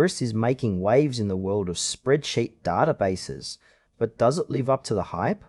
Grist is making waves in the world of spreadsheet databases, but does it live up to the hype?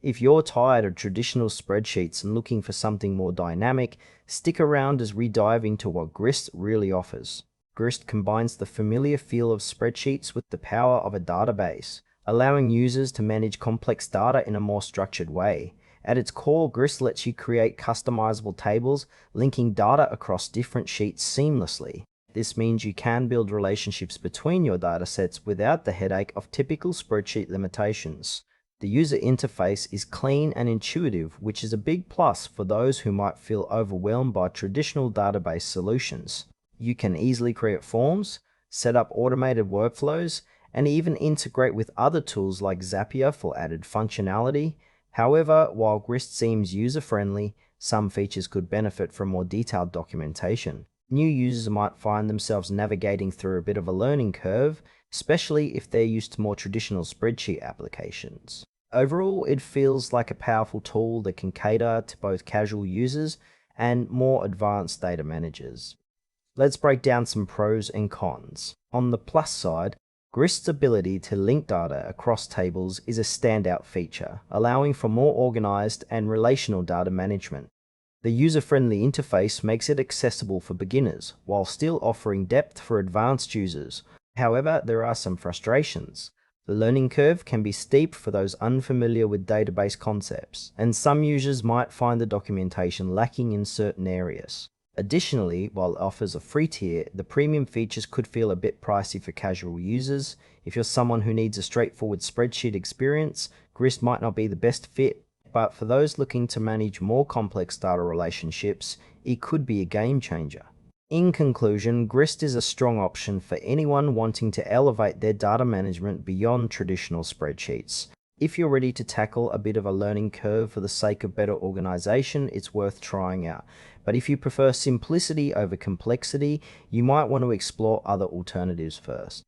If you're tired of traditional spreadsheets and looking for something more dynamic, stick around as we dive into what Grist really offers. Grist combines the familiar feel of spreadsheets with the power of a database, allowing users to manage complex data in a more structured way. At its core, Grist lets you create customizable tables, linking data across different sheets seamlessly. This means you can build relationships between your datasets without the headache of typical spreadsheet limitations. The user interface is clean and intuitive, which is a big plus for those who might feel overwhelmed by traditional database solutions. You can easily create forms, set up automated workflows, and even integrate with other tools like Zapier for added functionality. However, while Grist seems user-friendly, some features could benefit from more detailed documentation. New users might find themselves navigating through a bit of a learning curve, especially if they're used to more traditional spreadsheet applications. Overall, it feels like a powerful tool that can cater to both casual users and more advanced data managers. Let's break down some pros and cons. On the plus side, Grist's ability to link data across tables is a standout feature, allowing for more organized and relational data management. The user-friendly interface makes it accessible for beginners, while still offering depth for advanced users. However, there are some frustrations. The learning curve can be steep for those unfamiliar with database concepts, and some users might find the documentation lacking in certain areas. Additionally, while it offers a free tier, the premium features could feel a bit pricey for casual users. If you're someone who needs a straightforward spreadsheet experience, Grist might not be the best fit. But for those looking to manage more complex data relationships, it could be a game changer. In conclusion, Grist is a strong option for anyone wanting to elevate their data management beyond traditional spreadsheets. If you're ready to tackle a bit of a learning curve for the sake of better organization, it's worth trying out. But if you prefer simplicity over complexity, you might want to explore other alternatives first.